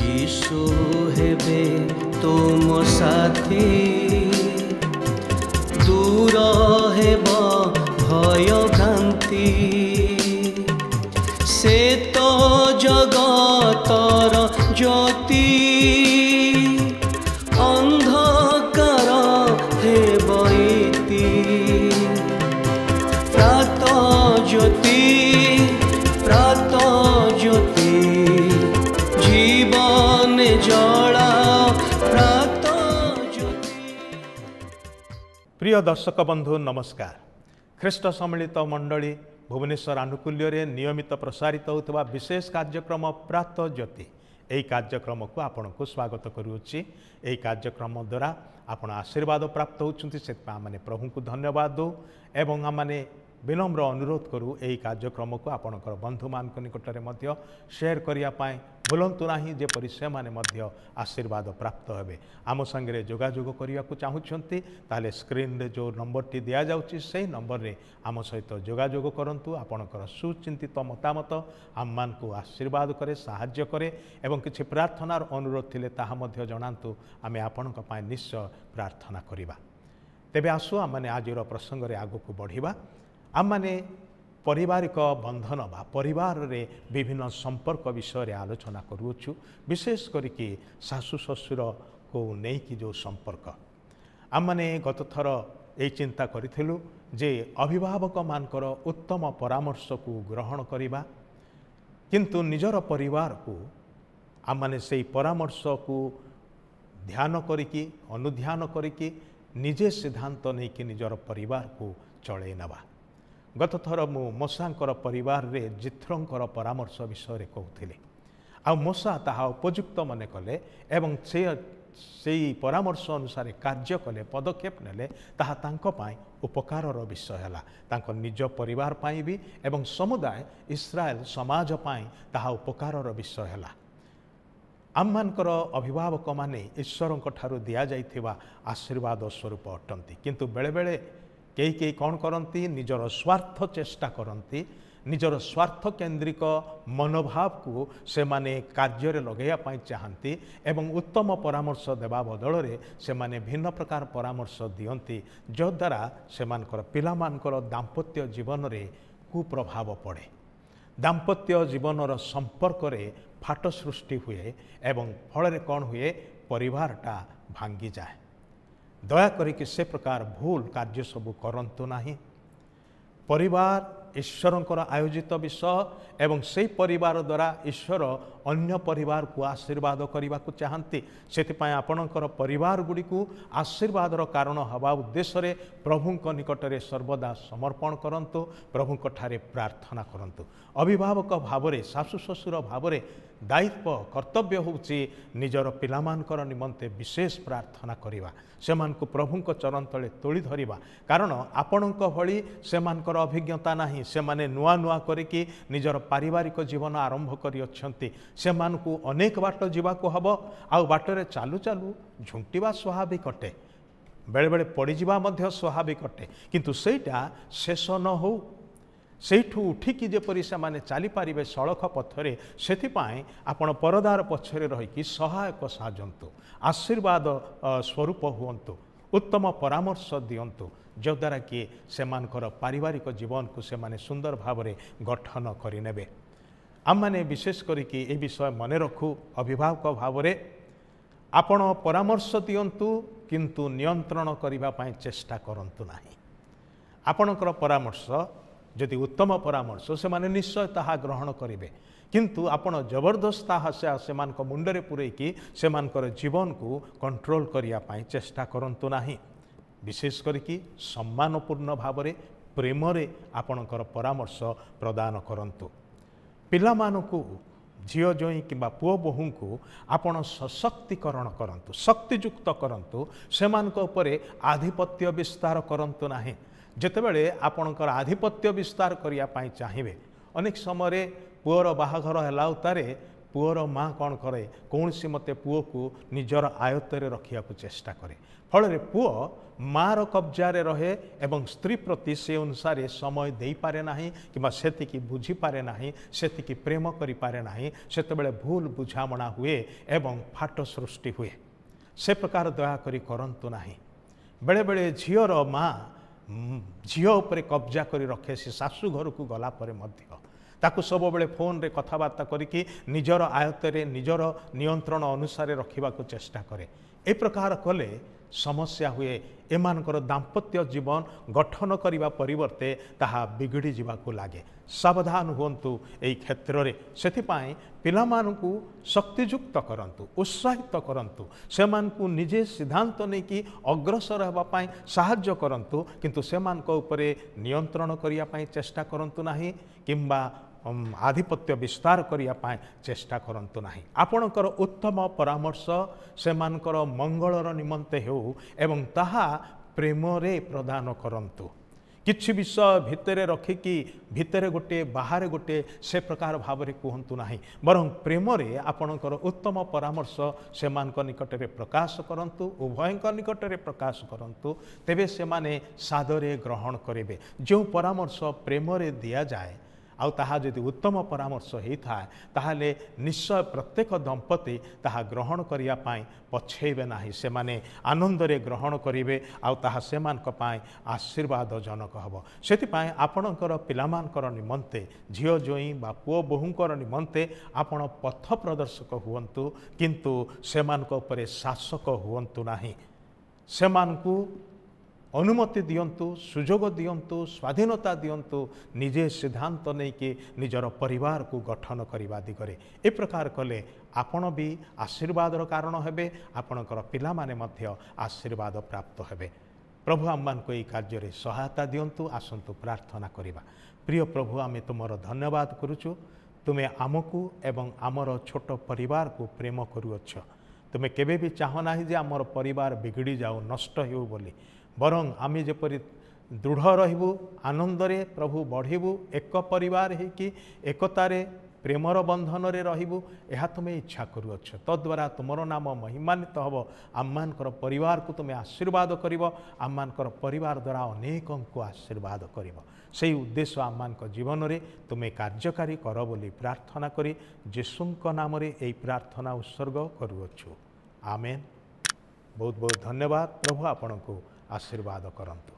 यीशु हेबे तुम साथी दूर हेब भय भ्रांति से तो जगतर ज्योति अंधकार हेब इति प्रात ज्योति जीवन जला प्रात ज्योति। प्रिय दर्शक बंधु नमस्कार। ख्रीष्ट सम्मिलित मंडली भुवनेश्वर आनुकूल्य रे नियमित प्रसारित होता विशेष कार्यक्रम प्रात ज्योति यही कार्यक्रम को आपण को स्वागत करुच्ची। यही कार्यक्रम द्वारा आपण आशीर्वाद प्राप्त होती से आम प्रभु को धन्यवाद दो एवं आम विनम्र अनुरोध करूँ यही कार्यक्रम को आपणकर बंधु मान निकट में शेयर करने भूलु ना जेपरी से माने आशीर्वाद प्राप्त हे। आम संगे जोगाजोग करने को चाहूँगी ताले स्क्रीन रे जो नंबर टी दि जाऊँगी से नंबर रे आम सहित जोगाजोग करूँ। आपणकर सुचिंतित मतामत आम मान को आशीर्वाद करे साहाय्य करे एवं किसी प्रार्थनार अनुरोध थिले ताहा मध्य जणातु आमे आपणक पाए निश्चय प्रार्थना करिबा। तेबे आसु आम आज प्रसंग रे आगो को बढ़िबा। आम माने पारिवारिक बंधन बा परिवार रे विभिन्न संपर्क विषय आलोचना करुछु। विशेष करिके सासु ससुर को नेकी जो संपर्क आम माने गत थर यही चिंता करिथिलु जे अभिभावक मानकर उत्तम परामर्श को ग्रहण करिबा किंतु निजर परिवार को आम माने सेही परामर्श को ध्यान करिकी अनुध्यान करिकी निजे सिद्धांत नहीं कि निजर परिवार को चले नबा। गत थर मु मशांकर परिवार रे जिथ्रंकर परामर्श विषय कहूली आ मशा ताहा उपयुक्त मन कले एवं से परामर्श अनुसार कार्य कले पदक्षेप नेले ताहा तांको पाई उपकारर विषय है। तांको निज परिवार पाई भी एवं समुदाय इस्राएल समाज पाई ताहा उपकारर विषय है। आम मानकर अभिभावक माने ईश्वर ठारू दिया जाइथिबा आशीर्वाद स्वरूप अटंती किंतु बेले बेले कई कई कौन करती निजर स्वार्थ चेष्टा करती निजर स्वार्थ केन्द्रिक मनोभाव को से माने कार्य लगे चाहती एवं उत्तम परामर्श देवा बदल रे से माने भिन्न प्रकार परामर्श दियंती जद्वारा से मानकर पिला मानकर दाम्पत्य जीवन रे कुप्रभाव पड़े। दाम्पत्य जीवनर संपर्क रे फाट सृष्टि हुए एवं फल रे कौन हुए परिवारटा भांगी जाए। दया करिके से प्रकार भूल कार्य सबू करंतु नाही। परिवार ईश्वरंकर आयोजित विषय एवं से परिवार द्वारा ईश्वर अन्य परिवार को आशीर्वाद करने को चाहती से आपणकर परिवार गुड़ी को आशीर्वादर कारण हवा उद्देश्य रे प्रभु निकट में सर्वदा समर्पण करंतु प्रभु ठारे प्रार्थना करंतु। अभिभावक भाव में सासु ससुर भाव में दायित्व कर्तव्य होउची निजर पिलामानकर निमंते विशेष प्रार्थना करिवा सेमानकु प्रभुଙ୍କ चरण तले तोली धरिबा कारण आपणଙ୍କ भଳି सेमानकर अभिज्ञता नाही। सेमाने नुआ नुआ करिकि निजर पारिवारिक जीवन आरंभ करि अछंती सेमानकु अनेक बाट जीवाको हबो आ बाटरे चालू चालू झुंटिबा स्वाभाविक अटे बेले बेले पड़ी जीवा मध्य स्वाभाविक अटे किंतु सेटा शेष न हो सेठू उठिकी जेपरी से माने चली पारे सड़क पथरे से आपण परदार पछरे रहीकि सहायक साजंतु आशीर्वाद स्वरूप हुंतु उत्तम परामर्श दियंतु जद्वारा कि सेमानकर पारिवारिक जीवन को से माने सुंदर भाव में गठन करें। आम मैंने विशेष करिकि ए विषय मन रखू अभिभावक भाव में आपण परामर्श दियंतु किंतु नियंत्रण करने चेष्टा करंतु नाही। आपणकर परामर्श जदि उत्तम परामर्श से माने निश्चय ताहा ग्रहण करेंगे किंतु आपण जबरदस्त से मुंडरे पुरैकी से जीवन को कंट्रोल करने चेष्टा करंतु नाही। विशेष करिकि सम्मानपूर्ण भाव में प्रेम रे आपणकर परामर्श प्रदान करंतु। पिलामानकु झील जोई किंबा पुओ बोहू को आपण सशक्तिकरण करंतु शक्तियुक्त करंतु सेमानक उपरे आधिपत्य विस्तार करंतु नाही। जेतेबेले आपणकर आधिपत्य विस्तार करने चाहिए अनेक समय पुओर बाहाघर है उतारे पुअर माँ कौन करे कौन सी मते पुओ को निजर आयत्तरे रखिया चेष्टा करे फल पुओ मार कब्जारे रहे एवं स्त्री प्रति से अनुसार समय दे पारे नाही कि सेतिकी बुझी पारे नाही सेतिकी प्रेम करि पारे नाही सेतेबेले भूल बुझामणा हुए एवं फाट सृष्टि हुए से प्रकार दया करी करंतु नाही बेले बेले झीर माँ झील उपरे कब्जा करी रखे से शाशु घर को गला परे मध्य ताकू सब बेले फोन रे कथबार्ता करिकी निजर आयत्तरे निजर नियंत्रण अनुसार रखा चेष्टा करे ए प्रकार कले समस्या हुए एमानकर दाम्पत्य जीवन गठन करने परिवर्ते ताहा बिगड़ी जावाकू लगे सावधान हुंतु एई क्षेत्र रे सेथिपाई पिलामानकू शक्तियुक्त करंतु उत्साहित करंतु सेमानकू निजे सिद्धांत नहीं कि अग्रसर हेबा पाई साहाय्य करंतु किंतु सेमानक उपरे नियंत्रण करिया पाई चेष्टा करंतु नाही किंबा आधिपत्य विस्तार करने चेष्टा करंतु नाही आपणकर उत्तम परामर्श सेमानकर मंगलर निमंते हो एवं ताहा प्रेम रे प्रदान करंतु किछि विषय भितरे रखिकी भितरे गोटे बाहर गोटे से प्रकार भाव में कहतु नाही बरं प्रेम रे आपणकर उत्तम परामर्श सेमानक निकटरे प्रकाश करंतु उभयंक निकटरे प्रकाश करंतु तेबे सेमाने सादरे ग्रहण करेबे जो परामर्श प्रेम रे दिया जाए आउ ताहा यदि उत्तम परामर्श होता है ताहले निश्चय प्रत्येक दंपति ताहा ग्रहण करिया पाई पछेबे नाही से माने आनंद रे ग्रहण करिवे आउ ताहा सेमानक पाई आशीर्वाद जनक हबो सेति पाई आपणकर पिलामानकर निमंते झियो जोई बा पुओ बहुंकर निमंते आपण पथ प्रदर्शक हुवंतु किंतु सेमानक उपरे शासक हुवंतु नाही सेमानकू अनुमति दियंतु सुजोग दियंतु स्वाधीनता दियंतु निजे सिद्धांत नहीं कि निजर परिवार को गठन करने दिगरे ए प्रकार कले आपण भी आशीर्वादर कारण हेबे आपणकर पिला माने मध्य आशीर्वाद प्राप्त हेबे प्रभु आम्मान को यही कार्य सहायता दियंतु आसंतु प्रार्थना करिबा प्रिय प्रभु आमे तुमर धन्यवाद करुचु तुमे आमको एवं आमर छोट परिवार को प्रेम करुअछ तुमे केबे भी चाह नाही जे आमर परिवार बिगड़ी जाओ नष्ट हो बोली बरं आमे जेपरि दृढ़ रहिबु आनंदरे प्रभु बढ़िबु एक परिवार है कि एकतारे प्रेमर बंधन रे रहिबु एहा तुमे इच्छा करुअछ तद्वारा तुमर नाम महिमान्वित हब आम्मानकर परिवार को तुमे आशीर्वाद करिवो आम्मानकर परिवार द्वारा अनेकों को आशीर्वाद करिवो सेही उद्देश्य आम्मानक जीवन रे तुमे कार्यकारी कर बोली प्रार्थना करी यीशुंक नाम रे एई प्रार्थना उत्सर्ग करुअछु आमेन बहुत बहुत धन्यवाद प्रभु आपनको आशीर्वाद करंतु।